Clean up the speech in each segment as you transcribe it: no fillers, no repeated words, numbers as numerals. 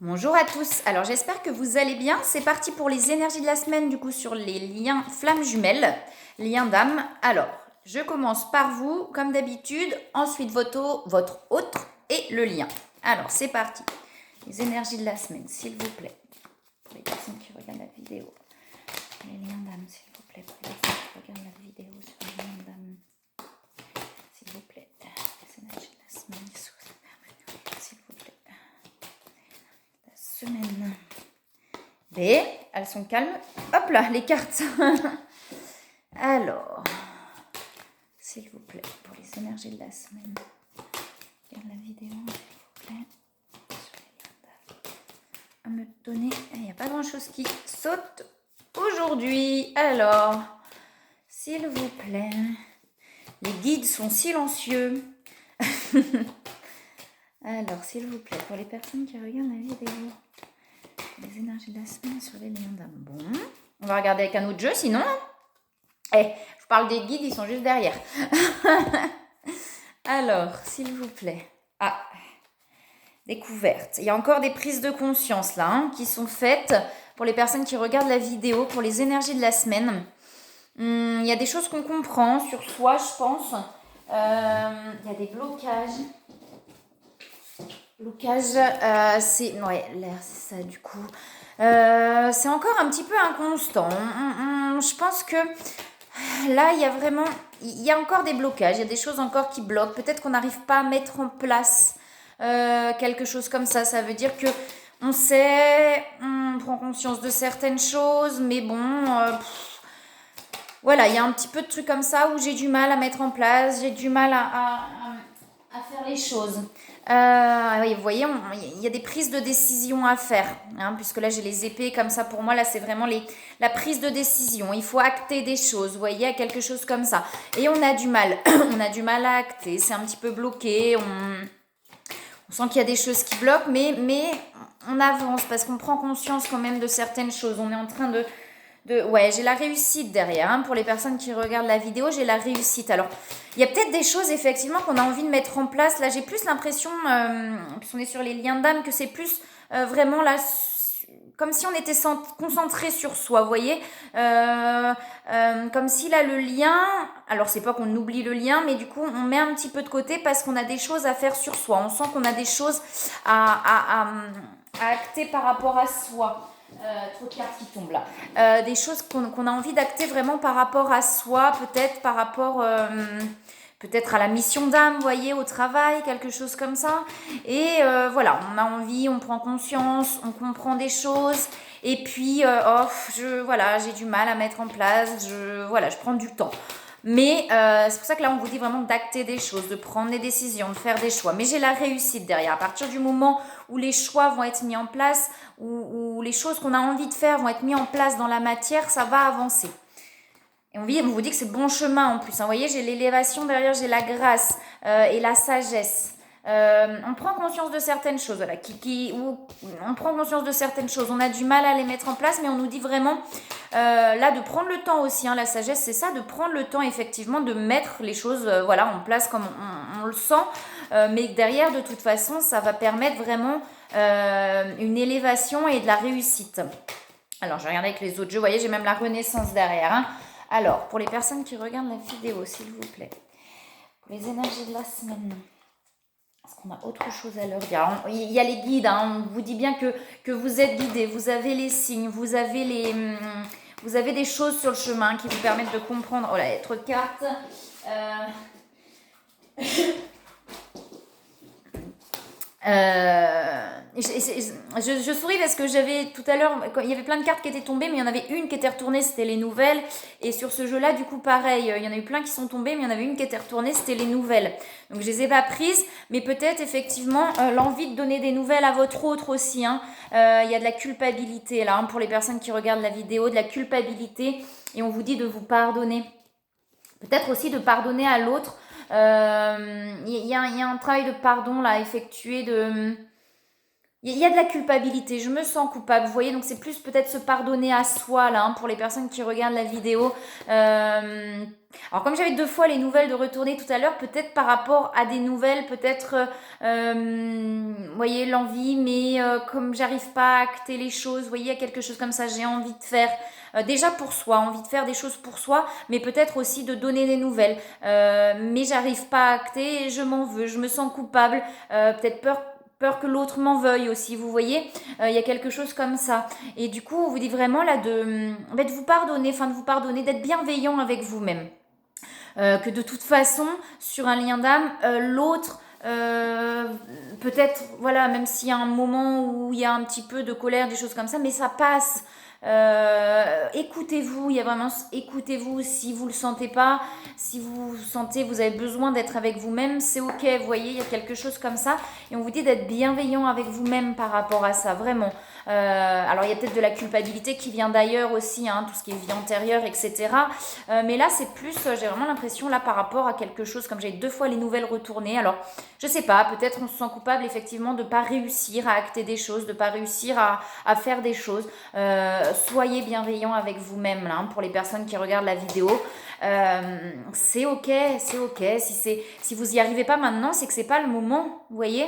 Bonjour à tous, alors j'espère que vous allez bien. C'est parti pour les énergies de la semaine du coup sur les liens flammes jumelles, liens d'âme. Alors, je commence par vous comme d'habitude, ensuite votre autre et le lien. Alors, c'est parti. Les énergies de la semaine, s'il vous plaît. Pour les personnes qui regardent la vidéo. Les liens d'âme, s'il vous plaît. Pour les personnes qui regardent la vidéo sur les liens d'âme. S'il vous plaît. Les énergies de la semaine, s'il vous plaît. Semaine. B, elles sont calmes. Hop là, les cartes. Alors, s'il vous plaît, pour les énergies de la semaine, regarde la vidéo, s'il vous plaît. À me donner, il n'y a pas grand chose qui saute aujourd'hui. Alors, s'il vous plaît, les guides sont silencieux. Alors, s'il vous plaît, pour les personnes qui regardent la vidéo, les énergies de la semaine sur les liens d'âme. Bon, on va regarder avec un autre jeu, sinon. Je parle des guides, ils sont juste derrière. Alors, s'il vous plaît. Ah, découverte. Il y a encore des prises de conscience là, qui sont faites pour les personnes qui regardent la vidéo, pour les énergies de la semaine. Il y a des choses qu'on comprend sur soi, je pense. Il y a des blocages. C'est... Ouais, l'air, c'est ça du coup. C'est encore un petit peu inconstant. Je pense que là, il y a encore des blocages, il y a des choses encore qui bloquent. Peut-être qu'on n'arrive pas à mettre en place quelque chose comme ça. Ça veut dire que on sait, on prend conscience de certaines choses, mais bon, voilà, il y a un petit peu de trucs comme ça où j'ai du mal à mettre en place, j'ai du mal à faire les choses. Oui, vous voyez, il y a des prises de décision à faire, hein, puisque là j'ai les épées comme ça. Pour moi, là c'est vraiment la prise de décision. Il faut acter des choses, vous voyez, quelque chose comme ça. Et on a du mal, on a du mal à acter. C'est un petit peu bloqué. On sent qu'il y a des choses qui bloquent, mais on avance parce qu'on prend conscience quand même de certaines choses. On est en train ouais, j'ai la réussite derrière. Hein. Pour les personnes qui regardent la vidéo, j'ai la réussite. Alors, il y a peut-être des choses, effectivement, qu'on a envie de mettre en place. Là, j'ai plus l'impression, puisqu'on est sur les liens d'âme, que c'est plus vraiment là, comme si on était concentré sur soi, vous voyez comme si là, le lien... Alors, c'est pas qu'on oublie le lien, mais du coup, on met un petit peu de côté parce qu'on a des choses à faire sur soi. On sent qu'on a des choses à acter par rapport à soi. Trop de cartes qui tombent là. Des choses qu'on a envie d'acter vraiment par rapport à soi, peut-être par rapport peut-être à la mission d'âme, vous voyez, au travail, quelque chose comme ça. Et voilà, on a envie, on prend conscience, on comprend des choses. Et puis, voilà, j'ai du mal à mettre en place, je prends du temps. Mais c'est pour ça que là, on vous dit vraiment d'acter des choses, de prendre des décisions, de faire des choix. Mais j'ai la réussite derrière. À partir du moment où les choix vont être mis en place, où les choses qu'on a envie de faire vont être mises en place dans la matière, ça va avancer. Et on vous dit que c'est bon chemin en plus. Hein. Vous voyez, j'ai l'élévation derrière, j'ai la grâce et la sagesse. On prend conscience de certaines choses, voilà, on prend conscience de certaines choses, on a du mal à les mettre en place, mais on nous dit vraiment là de prendre le temps aussi, hein, la sagesse c'est ça, de prendre le temps effectivement de mettre les choses voilà, en place comme on le sent, mais derrière de toute façon ça va permettre vraiment une élévation et de la réussite. Alors je regarde avec les autres jeux, vous voyez j'ai même la renaissance derrière. Hein. Alors pour les personnes qui regardent la vidéo s'il vous plaît, pour les énergies de la semaine. Est-ce qu'on a autre chose à leur dire? Alors, il y a les guides, hein, on vous dit bien que vous êtes guidés, vous avez les signes, vous avez des choses sur le chemin qui vous permettent de comprendre. Oh là, il y a trop de cartes. Je souris parce que j'avais tout à l'heure, il y avait plein de cartes qui étaient tombées, mais il y en avait une qui était retournée, c'était les nouvelles. Et sur ce jeu-là, du coup, pareil, il y en a eu plein qui sont tombées, mais il y en avait une qui était retournée, c'était les nouvelles. Donc je les ai pas prises, mais peut-être effectivement l'envie de donner des nouvelles à votre autre aussi. Hein. Il y a de la culpabilité là, hein, pour les personnes qui regardent la vidéo, de la culpabilité, et on vous dit de vous pardonner. Peut-être aussi de pardonner à l'autre. Il y a un travail de pardon là à effectuer, il y a de la culpabilité, je me sens coupable, vous voyez, donc c'est plus peut-être se pardonner à soi, là, hein, pour les personnes qui regardent la vidéo. Alors comme j'avais 2 fois les nouvelles de retourner tout à l'heure, peut-être par rapport à des nouvelles, peut-être, vous voyez, l'envie, mais comme j'arrive pas à acter les choses, vous voyez, il y a quelque chose comme ça, j'ai envie de faire, déjà pour soi, envie de faire des choses pour soi, mais peut-être aussi de donner des nouvelles. Mais j'arrive pas à acter, et je m'en veux, je me sens coupable, peut-être peur que l'autre m'en veuille aussi, vous voyez, il y a quelque chose comme ça. Et du coup, on vous dit vraiment là de vous pardonner, enfin de vous pardonner, d'être bienveillant avec vous-même. Que de toute façon, sur un lien d'âme, l'autre, peut-être, voilà, même s'il y a un moment où il y a un petit peu de colère, des choses comme ça, mais ça passe. Écoutez-vous, il y a vraiment écoutez-vous si vous le sentez pas, si vous sentez vous avez besoin d'être avec vous-même, c'est ok, vous voyez, il y a quelque chose comme ça et on vous dit d'être bienveillant avec vous-même par rapport à ça, vraiment. Alors il y a peut-être de la culpabilité qui vient d'ailleurs aussi, hein, tout ce qui est vie antérieure, etc. Mais là c'est plus, j'ai vraiment l'impression là par rapport à quelque chose, comme j'ai 2 fois les nouvelles retournées, alors je sais pas, peut-être on se sent coupable effectivement de pas réussir à acter des choses, de pas réussir à faire des choses. Soyez bienveillant avec vous-même là, hein, pour les personnes qui regardent la vidéo. C'est ok, c'est ok. Si vous y arrivez pas maintenant, c'est que c'est pas le moment, vous voyez.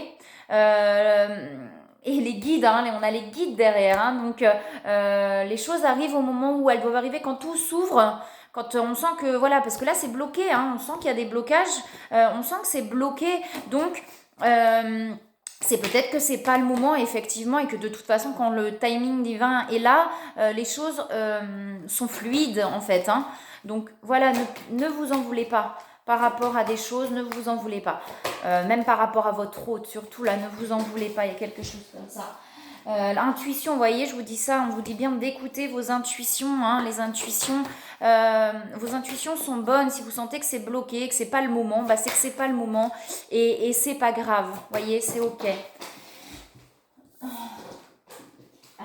Et les guides, hein, on a les guides derrière, hein, donc les choses arrivent au moment où elles doivent arriver, quand tout s'ouvre. Quand on sent que, voilà, parce que là c'est bloqué, hein, on sent qu'il y a des blocages, on sent que c'est bloqué, donc c'est peut-être que c'est pas le moment effectivement et que de toute façon quand le timing divin est là, les choses sont fluides en fait, hein. Donc voilà, ne vous en voulez pas par rapport à des choses, ne vous en voulez pas. Même par rapport à votre hôte, surtout là, ne vous en voulez pas, il y a quelque chose comme ça. L'intuition, vous voyez, je vous dis ça, on vous dit bien d'écouter vos intuitions, hein, les intuitions, vos intuitions sont bonnes. Si vous sentez que c'est bloqué, que c'est pas le moment, bah c'est que c'est pas le moment et c'est pas grave, vous voyez, c'est ok.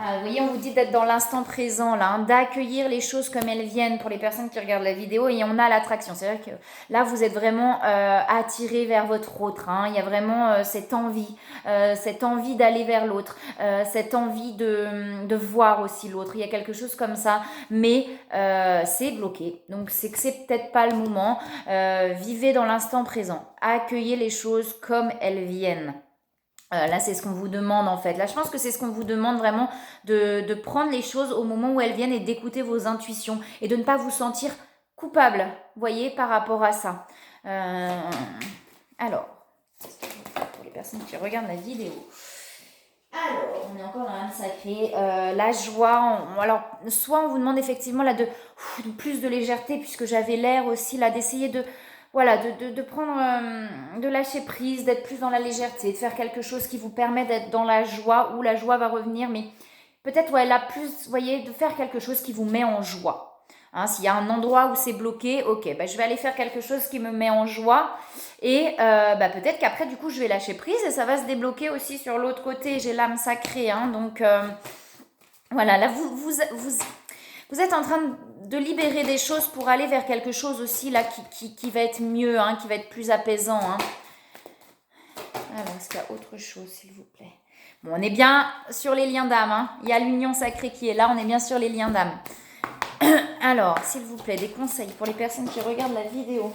Ah, vous voyez, on vous dit d'être dans l'instant présent, là, hein, d'accueillir les choses comme elles viennent pour les personnes qui regardent la vidéo et on a l'attraction. C'est-à-dire que là, vous êtes vraiment attiré vers votre autre, hein. Il y a vraiment cette envie d'aller vers l'autre, cette envie de voir aussi l'autre. Il y a quelque chose comme ça, mais c'est bloqué. Donc, c'est que c'est peut-être pas le moment. Vivez dans l'instant présent. Accueillez les choses comme elles viennent. Là, c'est ce qu'on vous demande en fait. Là, je pense que c'est ce qu'on vous demande vraiment de prendre les choses au moment où elles viennent et d'écouter vos intuitions et de ne pas vous sentir coupable, vous voyez, par rapport à ça. Alors, pour les personnes qui regardent la vidéo. Alors, on est encore dans l'âme sacrée. La joie. Alors, soit on vous demande effectivement là de plus de légèreté, puisque j'avais l'air aussi là d'essayer de voilà, de prendre, de lâcher prise, d'être plus dans la légèreté, de faire quelque chose qui vous permet d'être dans la joie, où la joie va revenir, mais peut-être, ouais, là, plus, vous voyez, de faire quelque chose qui vous met en joie. Hein, s'il y a un endroit où c'est bloqué, ok, bah, je vais aller faire quelque chose qui me met en joie, et bah, peut-être qu'après, du coup, je vais lâcher prise, et ça va se débloquer aussi sur l'autre côté, j'ai l'âme sacrée, hein, donc voilà, là, vous êtes en train de libérer des choses pour aller vers quelque chose aussi là qui va être mieux, hein, qui va être plus apaisant. Hein. Alors, est-ce qu'il y a autre chose, s'il vous plaît? Bon, on est bien sur les liens d'âme. Hein. Il y a l'union sacrée qui est là, on est bien sur les liens d'âme. Alors, s'il vous plaît, des conseils pour les personnes qui regardent la vidéo.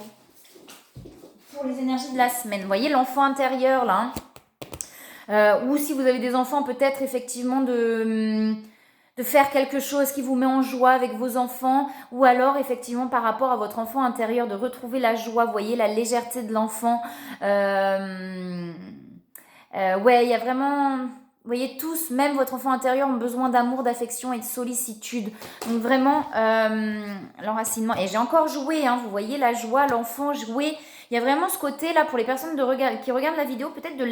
Pour les énergies de la semaine. Vous voyez l'enfant intérieur là. Hein, ou si vous avez des enfants, peut-être effectivement de faire quelque chose qui vous met en joie avec vos enfants, ou alors effectivement par rapport à votre enfant intérieur, de retrouver la joie, vous voyez, la légèreté de l'enfant. Ouais, il y a vraiment, vous voyez, tous, même votre enfant intérieur, ont besoin d'amour, d'affection et de sollicitude. Donc vraiment, l'enracinement. Et j'ai encore joué, hein, vous voyez, la joie, l'enfant jouer. Il y a vraiment ce côté là pour les personnes qui regardent la vidéo, peut-être de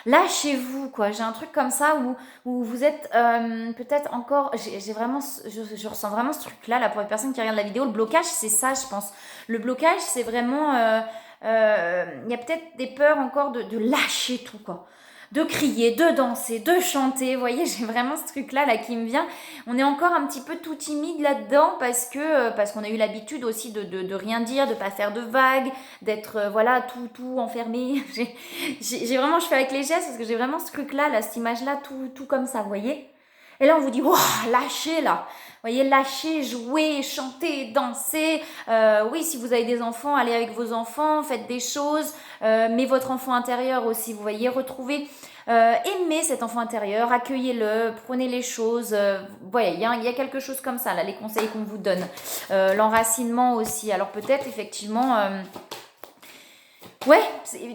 lâchez-vous quoi. J'ai un truc comme ça où vous êtes peut-être encore, j'ai vraiment, je ressens vraiment ce truc là pour les personnes qui regardent la vidéo. Le blocage, c'est ça, je pense. Le blocage, c'est vraiment, il y a peut-être des peurs encore de lâcher tout quoi. de crier, de danser, de chanter. Vous voyez, j'ai vraiment ce truc-là là, qui me vient. On est encore un petit peu tout timide là-dedans parce qu'on a eu l'habitude aussi de rien dire, de pas faire de vagues, d'être voilà tout enfermé. J'ai vraiment, je fais avec les gestes parce que j'ai vraiment ce truc-là, là, cette image-là, tout comme ça, vous voyez. Et là, on vous dit, wow, lâchez là. Vous voyez, lâchez, jouez, chantez, dansez. Oui, si vous avez des enfants, allez avec vos enfants, faites des choses. Mais votre enfant intérieur aussi, vous voyez, retrouvez, aimez cet enfant intérieur, accueillez-le, prenez les choses. Vous voyez, il y a quelque chose comme ça, là, les conseils qu'on vous donne. L'enracinement aussi. Alors peut-être, effectivement... ouais,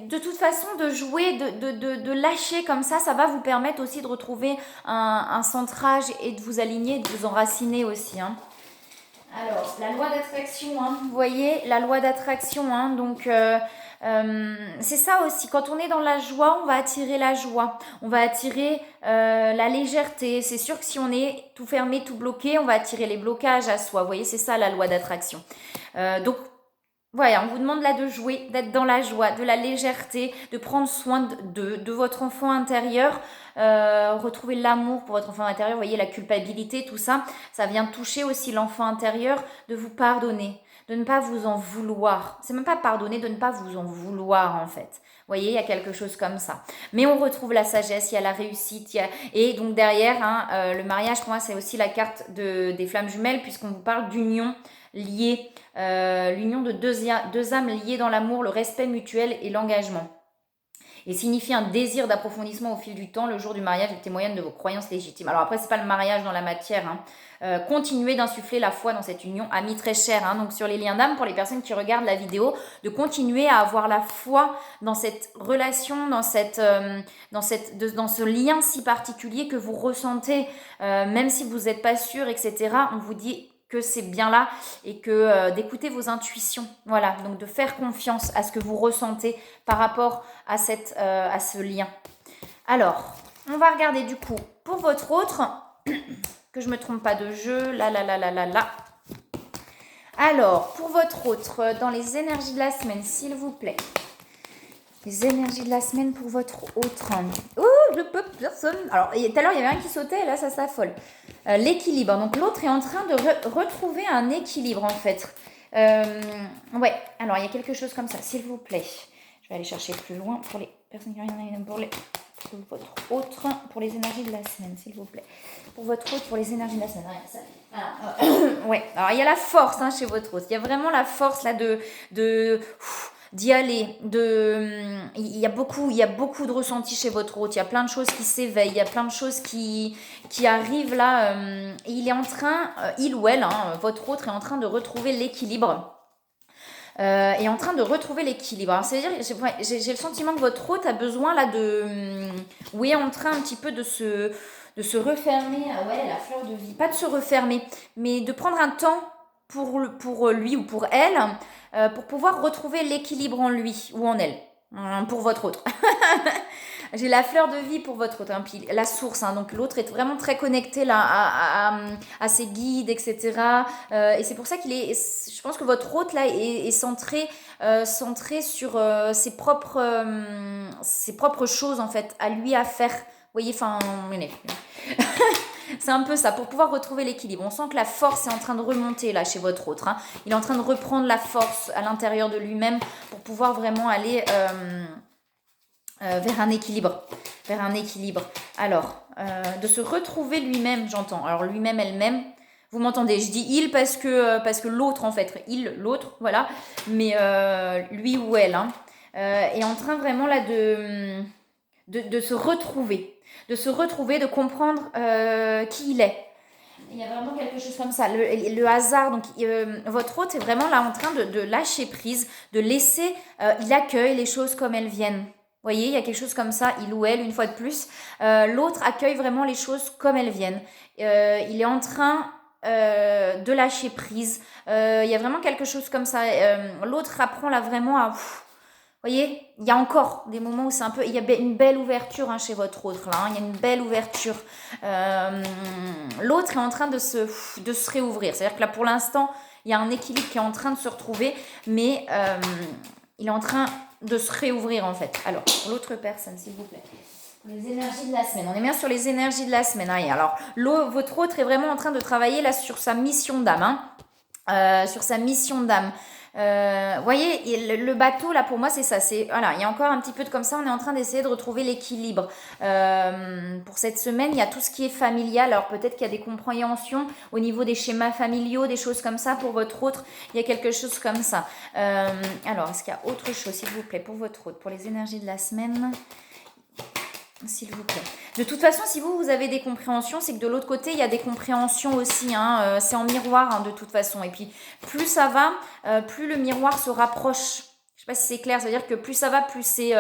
de toute façon, de jouer, de lâcher comme ça va vous permettre aussi de retrouver un centrage et de vous aligner, de vous enraciner aussi. Hein. Alors, la loi d'attraction, hein, vous voyez, la loi d'attraction, hein, donc c'est ça aussi, quand on est dans la joie, on va attirer la joie, on va attirer la légèreté. C'est sûr que si on est tout fermé, tout bloqué, on va attirer les blocages à soi, vous voyez, c'est ça la loi d'attraction. Donc, voilà, on vous demande là de jouer, d'être dans la joie, de la légèreté, de prendre soin de votre enfant intérieur, retrouver l'amour pour votre enfant intérieur, vous voyez, la culpabilité, tout ça, ça vient toucher aussi l'enfant intérieur, de vous pardonner, de ne pas vous en vouloir. C'est même pas pardonner, de ne pas vous en vouloir en fait. Vous voyez, il y a quelque chose comme ça. Mais on retrouve la sagesse, il y a la réussite, et donc derrière, hein, le mariage pour moi c'est aussi la carte des flammes jumelles puisqu'on vous parle d'union liée, l'union de deux âmes liées dans l'amour, le respect mutuel et l'engagement. Et signifie un désir d'approfondissement au fil du temps. Le jour du mariage est témoignage de vos croyances légitimes. Alors après, c'est pas le mariage dans la matière. Hein. Continuez d'insuffler la foi dans cette union, amis très chers. Hein. Donc sur les liens d'âme, pour les personnes qui regardent la vidéo, de continuer à avoir la foi dans cette relation, dans ce lien si particulier que vous ressentez, même si vous n'êtes pas sûr, etc. On vous dit que c'est bien là et que d'écouter vos intuitions, voilà, donc de faire confiance à ce que vous ressentez par rapport à ce lien. Alors, on va regarder du coup pour votre autre, que je me trompe pas de jeu, là. Alors, pour votre autre, dans les énergies de la semaine, s'il vous plaît. Les énergies de la semaine pour votre autre. Ouh, je peux personne. Alors, tout à l'heure, il y avait un qui sautait, et là, ça s'affole. L'équilibre. Donc, l'autre est en train de retrouver un équilibre, en fait. Ouais, alors, il y a quelque chose comme ça, s'il vous plaît. Je vais aller chercher plus loin pour les personnes qui ont pour votre autre, pour les énergies de la semaine, s'il vous plaît. Pour votre autre, pour les énergies de la semaine. Ouais, alors, il y a la force hein, chez votre autre. Il y a vraiment la force, là, d'y aller, il y a beaucoup de ressentis chez votre hôte, il y a plein de choses qui s'éveillent, il y a plein de choses qui arrivent là, et il est en train, il ou elle, hein, votre autre est en train de retrouver l'équilibre, est en train de retrouver l'équilibre. Alors, c'est-à-dire, j'ai le sentiment que votre hôte a besoin là ou est en train un petit peu de se refermer, ouais, la fleur de vie, pas de se refermer, mais de prendre un temps pour lui ou pour elle, pour pouvoir retrouver l'équilibre en lui ou en elle, pour votre autre. J'ai la fleur de vie pour votre autre, hein, puis la source, hein, donc l'autre est vraiment très connecté là, à ses guides, etc. Et c'est pour ça je pense que votre autre là est centré sur ses propres choses en fait, à lui à faire. Vous voyez, enfin, c'est un peu ça, pour pouvoir retrouver l'équilibre. On sent que la force est en train de remonter là chez votre autre. Hein. Il est en train de reprendre la force à l'intérieur de lui-même pour pouvoir vraiment aller vers un équilibre. Alors, de se retrouver lui-même, j'entends. Alors lui-même, elle-même. Vous m'entendez, je dis il parce que l'autre en fait, l'autre, voilà. Mais lui ou elle hein, est en train vraiment là de se retrouver. De comprendre qui il est. Il y a vraiment quelque chose comme ça. Le hasard, donc votre hôte est vraiment là en train de lâcher prise, de laisser, il accueille les choses comme elles viennent. Vous voyez, il y a quelque chose comme ça, il ou elle, une fois de plus. L'autre accueille vraiment les choses comme elles viennent. Il est en train de lâcher prise. Il y a vraiment quelque chose comme ça. L'autre apprend là vraiment à... Vous voyez, il y a encore des moments où c'est un peu... Il y a une belle ouverture hein, chez votre autre, là. Hein, il y a une belle ouverture. L'autre est en train de se réouvrir. C'est-à-dire que là, pour l'instant, il y a un équilibre qui est en train de se retrouver, mais il est en train de se réouvrir, en fait. Alors, pour l'autre personne, s'il vous plaît. Les énergies de la semaine. On est bien sur les énergies de la semaine. Ah, et alors, votre autre est vraiment en train de travailler là sur sa mission d'âme. Sur sa mission d'âme. Voyez, le bateau, là, pour moi, c'est ça. Voilà, il y a encore un petit peu de comme ça. On est en train d'essayer de retrouver l'équilibre. Pour cette semaine, il y a tout ce qui est familial. Alors, peut-être qu'il y a des compréhensions au niveau des schémas familiaux, des choses comme ça. Pour votre autre, il y a quelque chose comme ça. Alors, est-ce qu'il y a autre chose, s'il vous plaît, pour votre autre, pour les énergies de la semaine, s'il vous plaît. De toute façon, si vous avez des compréhensions, c'est que de l'autre côté, il y a des compréhensions aussi. C'est en miroir, de toute façon. Et puis, plus ça va, plus le miroir se rapproche. Je ne sais pas si c'est clair. C'est-à-dire que plus ça va, plus c'est...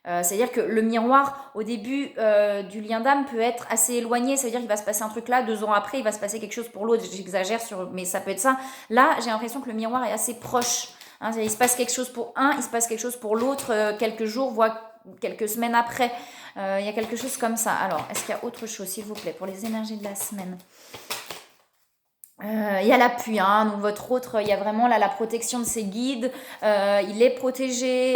c'est-à-dire que le miroir, au début du lien d'âme, peut être assez éloigné. C'est-à-dire qu'il va se passer un truc là, 2 ans après, il va se passer quelque chose pour l'autre. J'exagère, mais ça peut être ça. Là, j'ai l'impression que le miroir est assez proche. Il se passe quelque chose pour un, il se passe quelque chose pour l'autre, quelques jours, voire quelques semaines après. Il y a quelque chose comme ça. Alors, est-ce qu'il y a autre chose, s'il vous plaît, pour les énergies de la semaine? Il y a l'appui, donc votre autre, il y a vraiment là la protection de ses guides, il est protégé.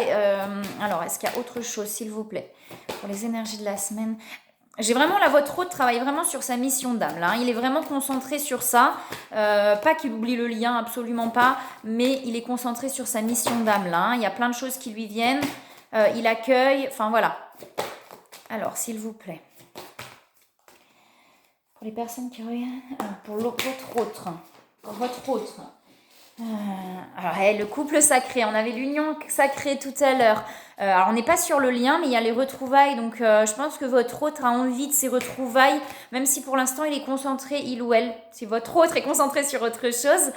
Alors, est-ce qu'il y a autre chose, s'il vous plaît, pour les énergies de la semaine? J'ai vraiment là, votre autre travaille vraiment sur sa mission d'âme. Là, il est vraiment concentré sur ça. Pas qu'il oublie le lien, absolument pas, mais il est concentré sur sa mission d'âme. Là, il y a plein de choses qui lui viennent. Il accueille, enfin voilà. Alors, s'il vous plaît. Pour les personnes qui reviennent, pour votre autre. Pour votre autre. Alors, le couple sacré, on avait l'union sacrée tout à l'heure. Alors, on n'est pas sur le lien, mais il y a les retrouvailles. Donc, je pense que votre autre a envie de ces retrouvailles, même si pour l'instant, il est concentré, il ou elle. Si votre autre est concentré sur autre chose,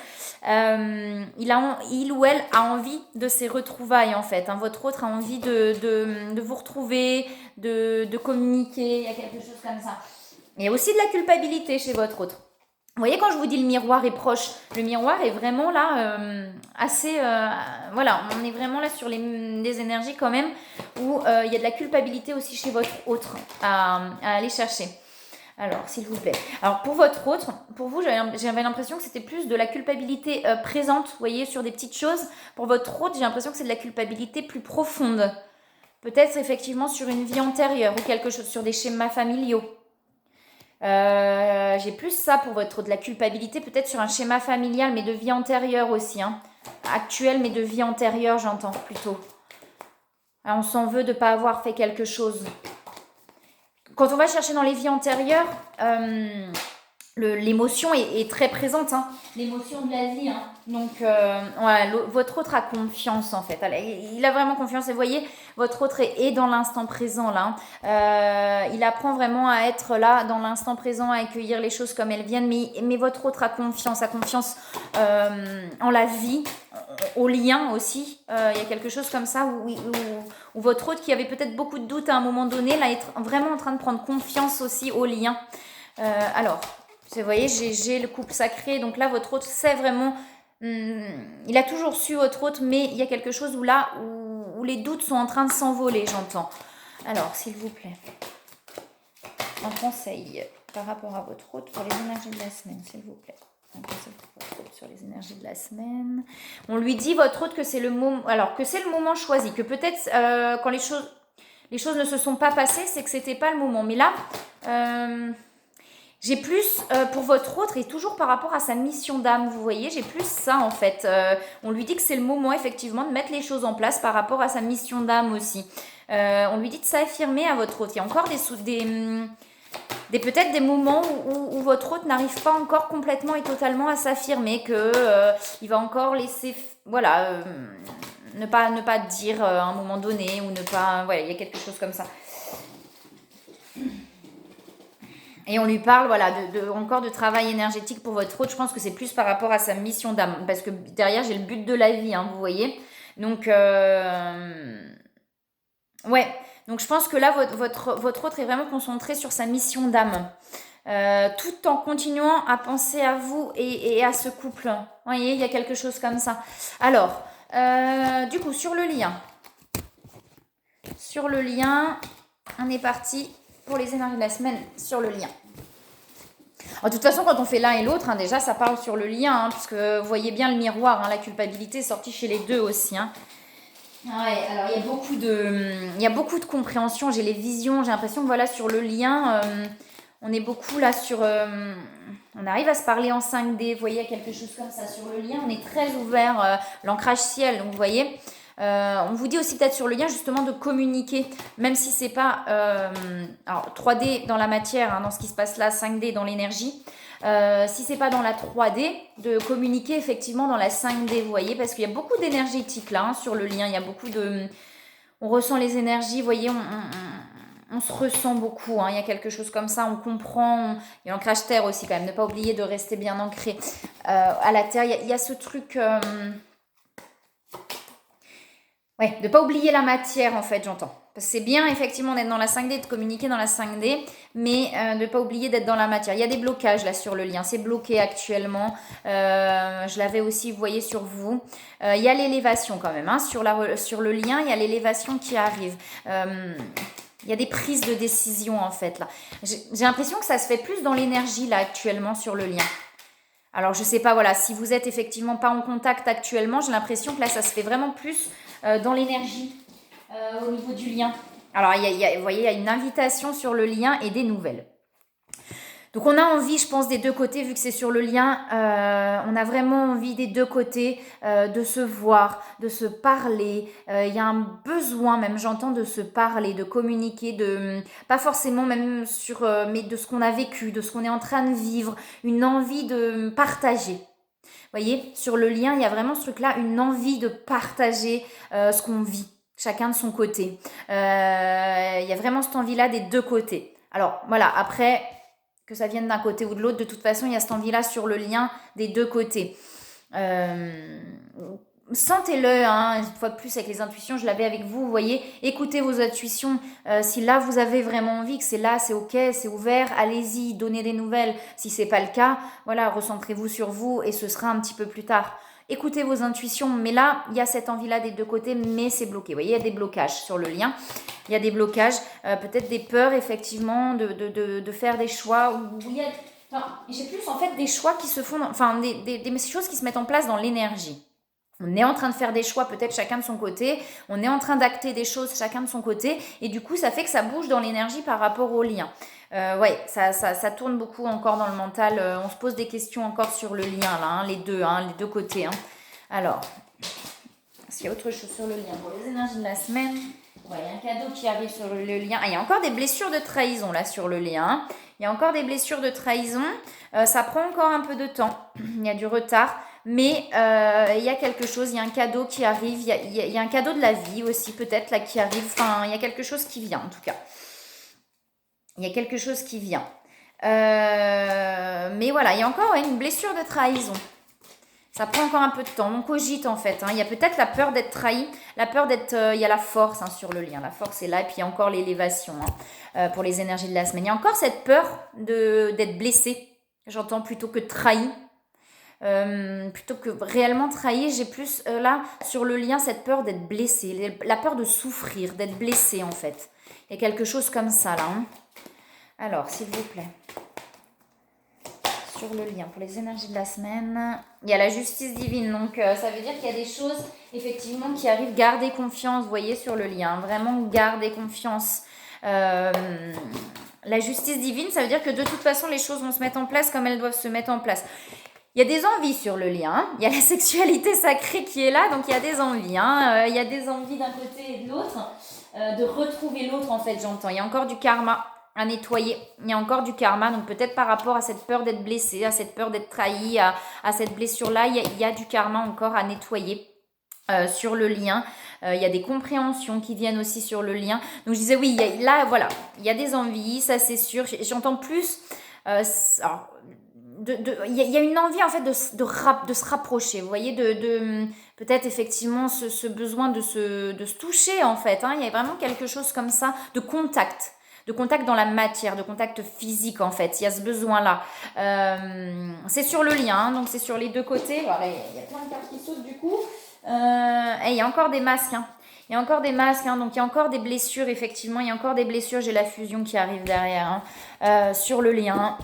il ou elle a envie de ces retrouvailles, en fait. Votre autre a envie de vous retrouver, de communiquer. Il y a quelque chose comme ça. Il y a aussi de la culpabilité chez votre autre. Vous voyez, quand je vous dis le miroir est proche, le miroir est vraiment là assez... voilà, on est vraiment là sur des énergies quand même où il y a de la culpabilité aussi chez votre autre à aller chercher. Alors, s'il vous plaît. Alors, pour votre autre, pour vous, j'avais l'impression que c'était plus de la culpabilité présente, vous voyez, sur des petites choses. Pour votre autre, j'ai l'impression que c'est de la culpabilité plus profonde. Peut-être effectivement sur une vie antérieure ou quelque chose, sur des schémas familiaux. J'ai plus ça pour votre de la culpabilité, peut-être sur un schéma familial, mais de vie antérieure aussi. Actuel, mais de vie antérieure, j'entends plutôt. On s'en veut de ne pas avoir fait quelque chose. Quand on va chercher dans les vies antérieures, l'émotion est très présente. L'émotion de la vie. Donc, votre autre a confiance, en fait. Il a vraiment confiance. Et vous voyez, votre autre est dans l'instant présent, là. Il apprend vraiment à être là, dans l'instant présent, à accueillir les choses comme elles viennent. Mais votre autre a confiance en la vie, au lien aussi. Il y a quelque chose comme ça où votre autre, qui avait peut-être beaucoup de doutes à un moment donné, là, est vraiment en train de prendre confiance aussi au lien. Alors... Vous voyez, j'ai le couple sacré. Donc là, votre autre sait vraiment... il a toujours su, votre autre, mais il y a quelque chose où les doutes sont en train de s'envoler, j'entends. Alors, s'il vous plaît, un conseil par rapport à votre autre pour les énergies de la semaine, s'il vous plaît. Un conseil pour votre autre sur les énergies de la semaine. On lui dit, votre autre, que c'est le moment... Alors, que c'est le moment choisi. Que peut-être, quand les choses ne se sont pas passées, c'est que c'était pas le moment. Mais là... j'ai plus pour votre autre et toujours par rapport à sa mission d'âme, vous voyez, j'ai plus ça en fait. On lui dit que c'est le moment effectivement de mettre les choses en place par rapport à sa mission d'âme aussi. On lui dit de s'affirmer à votre autre. Il y a encore peut-être des moments où votre autre n'arrive pas encore complètement et totalement à s'affirmer, il va encore laisser, voilà, ne pas dire à un moment donné ou ne pas, voilà, il y a quelque chose comme ça. Et on lui parle, voilà, encore de travail énergétique pour votre autre. Je pense que c'est plus par rapport à sa mission d'âme. Parce que derrière, j'ai le but de la vie, vous voyez. Donc, ouais. Donc, je pense que là, votre autre est vraiment concentré sur sa mission d'âme. Tout en continuant à penser à vous et à ce couple. Vous voyez, il y a quelque chose comme ça. Alors, du coup, sur le lien. Sur le lien, on est parti pour les énergies de la semaine sur le lien. Alors, de toute façon, quand on fait l'un et l'autre, déjà, ça parle sur le lien, puisque vous voyez bien le miroir, la culpabilité est sortie chez les deux aussi. Ouais, alors il y a beaucoup de compréhension, j'ai les visions, j'ai l'impression que voilà, sur le lien, on est beaucoup là sur... on arrive à se parler en 5D, vous voyez, quelque chose comme ça. Sur le lien, on est très ouvert, l'ancrage ciel, donc vous voyez. On vous dit aussi peut-être sur le lien justement de communiquer, même si c'est pas alors 3D dans la matière, hein, dans ce qui se passe là, 5D dans l'énergie. Si c'est pas dans la 3D, de communiquer effectivement dans la 5D, vous voyez, parce qu'il y a beaucoup d'énergétique là, hein, sur le lien. Il y a beaucoup de, on ressent les énergies, vous voyez, on se ressent beaucoup, hein, il y a quelque chose comme ça, on comprend, il y a l'ancrage terre aussi quand même, ne pas oublier de rester bien ancré à la terre, il y a ce truc, ouais, de ne pas oublier la matière en fait, j'entends. Parce que c'est bien effectivement d'être dans la 5D, de communiquer dans la 5D, mais de ne pas oublier d'être dans la matière. Il y a des blocages là sur le lien, c'est bloqué actuellement. Je l'avais aussi, vous voyez, sur vous. Il y a l'élévation quand même, hein, sur le lien, il y a l'élévation qui arrive. Il y a des prises de décision en fait là. J'ai l'impression que ça se fait plus dans l'énergie là actuellement sur le lien. Alors je sais pas, voilà, si vous êtes effectivement pas en contact actuellement, j'ai l'impression que là ça se fait vraiment plus dans l'énergie au niveau du lien. Alors vous voyez, il y a une invitation sur le lien et des nouvelles. Donc on a envie, je pense, des deux côtés, vu que c'est sur le lien, on a vraiment envie des deux côtés de se voir, de se parler. Il y a un besoin, même j'entends, de se parler, de communiquer, pas forcément même sur, mais de ce qu'on a vécu, de ce qu'on est en train de vivre, une envie de partager. Vous voyez, sur le lien, il y a vraiment ce truc-là, une envie de partager ce qu'on vit, chacun de son côté. Il y a vraiment cette envie-là des deux côtés. Alors voilà, après, que ça vienne d'un côté ou de l'autre, de toute façon, il y a cette envie-là sur le lien des deux côtés. Sentez-le, hein, une fois de plus avec les intuitions, je l'avais avec vous, vous voyez, écoutez vos intuitions, si là vous avez vraiment envie, que c'est là, c'est ok, c'est ouvert, allez-y, donnez des nouvelles, si c'est pas le cas, voilà, recentrez-vous sur vous et ce sera un petit peu plus tard. Écoutez vos intuitions, mais là, il y a cette envie-là des deux côtés, mais c'est bloqué, vous voyez, il y a des blocages sur le lien, il y a des blocages, peut-être des peurs, effectivement, de faire des choix, où il y a... Enfin, j'ai plus, en fait, des choix qui se font, enfin, des choses qui se mettent en place dans l'énergie. On est en train de faire des choix peut-être chacun de son côté, on est en train d'acter des choses chacun de son côté, et du coup ça fait que ça bouge dans l'énergie par rapport au lien. Ouais, ça tourne beaucoup encore dans le mental, on se pose des questions encore sur le lien là, hein, les deux côtés. Hein. Alors, est-ce qu'il y a autre chose sur le lien pour les énergies de la semaine? Ouais, il y a un cadeau qui arrive sur le lien. Ah, il y a encore des blessures de trahison là sur le lien. Hein. Il y a encore des blessures de trahison. Ça prend encore un peu de temps. Il y a du retard. Mais il y a quelque chose, il y a un cadeau qui arrive. Il y a un cadeau de la vie aussi peut-être là qui arrive. Enfin, il y a quelque chose qui vient en tout cas. Il y a quelque chose qui vient. Mais voilà, il y a encore une blessure de trahison. Ça prend encore un peu de temps. On cogite en fait. Hein. Il y a peut-être la peur d'être trahi, la peur d'être. Il y a la force hein, sur le lien. La force est là. Et puis il y a encore l'élévation hein, pour les énergies de la semaine. Il y a encore cette peur d'être blessé. J'entends plutôt que trahi. Plutôt que réellement trahi, j'ai plus là sur le lien cette peur d'être blessé. La peur de souffrir, d'être blessé en fait. Il y a quelque chose comme ça là. Hein. Alors, s'il vous plaît. Sur le lien pour les énergies de la semaine. Il y a la justice divine, donc ça veut dire qu'il y a des choses effectivement qui arrivent. Gardez confiance, vous voyez, sur le lien. Vraiment, gardez confiance. La justice divine, ça veut dire que de toute façon, les choses vont se mettre en place comme elles doivent se mettre en place. Il y a des envies sur le lien. Hein. Il y a la sexualité sacrée qui est là, donc il y a des envies. Hein. Il y a des envies d'un côté et de l'autre. De retrouver l'autre, en fait, j'entends. Il y a encore du karma à nettoyer. Il y a encore du karma, donc peut-être par rapport à cette peur d'être blessé, à cette peur d'être trahi, à cette blessure-là, il y a du karma encore à nettoyer sur le lien. Il y a des compréhensions qui viennent aussi sur le lien. Donc je disais oui, là voilà, il y a des envies, ça c'est sûr. J'entends plus... alors, il y a une envie en fait de se rapprocher, vous voyez, peut-être effectivement ce besoin de se toucher en fait. Hein. Il y a vraiment quelque chose comme ça, de contact dans la matière, de contact physique en fait. Il y a ce besoin-là. C'est sur le lien, hein, donc c'est sur les deux côtés. Alors, il y a plein de cartes qui sautent du coup. Et il y a encore des masques. Hein. Il y a encore des masques, hein, donc il y a encore des blessures, effectivement. Il y a encore des blessures. J'ai la fusion qui arrive derrière hein, sur le lien.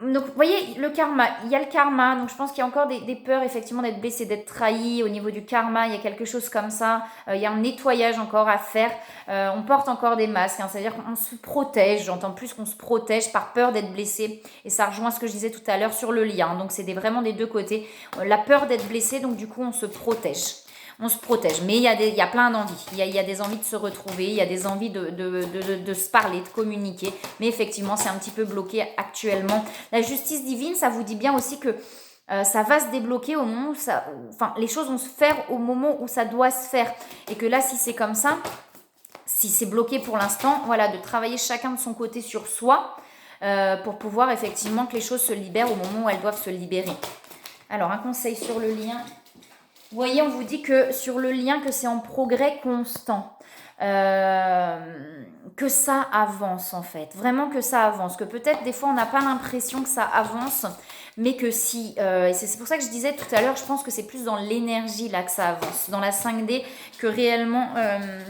Donc, vous voyez, le karma, il y a le karma, donc je pense qu'il y a encore des peurs, effectivement, d'être blessé, d'être trahi. Au niveau du karma, il y a quelque chose comme ça. Il y a un nettoyage encore à faire. On porte encore des masques, hein, c'est-à-dire qu'on se protège. J'entends plus qu'on se protège par peur d'être blessé. Et ça rejoint ce que je disais tout à l'heure sur le lien. Donc, c'est vraiment des deux côtés. La peur d'être blessé, donc du coup, on se protège. On se protège. Mais il y a plein d'envies. Il y a des envies de se retrouver, il y a des envies de se parler, de communiquer. Mais effectivement, c'est un petit peu bloqué actuellement. La justice divine, ça vous dit bien aussi que ça va se débloquer au moment où ça... Enfin, les choses vont se faire au moment où ça doit se faire. Et que là, si c'est comme ça, si c'est bloqué pour l'instant, voilà, de travailler chacun de son côté sur soi pour pouvoir effectivement que les choses se libèrent au moment où elles doivent se libérer. Alors, un conseil sur le lien. Vous voyez, on vous dit que sur le lien, que c'est en progrès constant. Que ça avance en fait. Vraiment que ça avance. Que peut-être des fois, on n'a pas l'impression que ça avance, mais que si... et c'est pour ça que je disais tout à l'heure, je pense que c'est plus dans l'énergie là que ça avance. Dans la 5D que réellement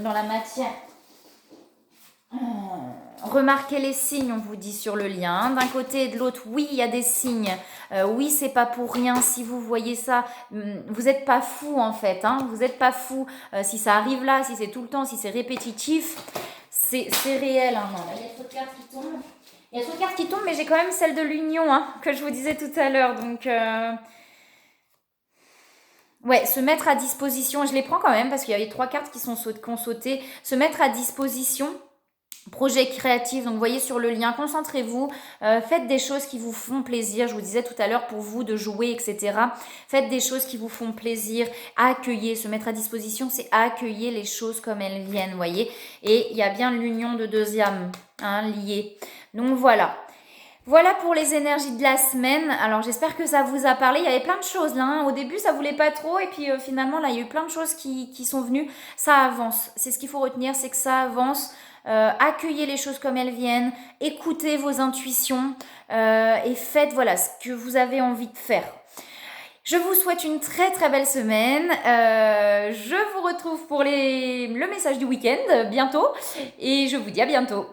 dans la matière. Remarquez les signes, on vous dit sur le lien. D'un côté et de l'autre, oui, il y a des signes. Oui, c'est pas pour rien. Si vous voyez ça, vous n'êtes pas fou en fait. Hein, vous n'êtes pas fou. Si ça arrive là, si c'est tout le temps, si c'est répétitif, c'est réel. Hein. Non, là, il y a trop de cartes qui tombent. Il y a trop de cartes qui tombent, mais j'ai quand même celle de l'union hein, que je vous disais tout à l'heure. Donc, ouais, se mettre à disposition. Je les prends quand même parce qu'il y avait 3 cartes qui ont sauté. Se mettre à disposition. Projet créatif, donc vous voyez sur le lien, concentrez-vous, faites des choses qui vous font plaisir, je vous disais tout à l'heure pour vous de jouer, etc. Faites des choses qui vous font plaisir, accueillez, se mettre à disposition, c'est accueillir les choses comme elles viennent, vous voyez. Et il y a bien l'union de 2 âmes hein, liées. Donc voilà. Voilà pour les énergies de la semaine. Alors j'espère que ça vous a parlé. Il y avait plein de choses là. Hein. Au début ça voulait pas trop et puis finalement là il y a eu plein de choses qui sont venues. Ça avance. C'est ce qu'il faut retenir, c'est que ça avance. Accueillez les choses comme elles viennent. Écoutez vos intuitions et faites voilà ce que vous avez envie de faire. Je vous souhaite une très très belle semaine. Je vous retrouve pour le message du week-end bientôt et je vous dis à bientôt.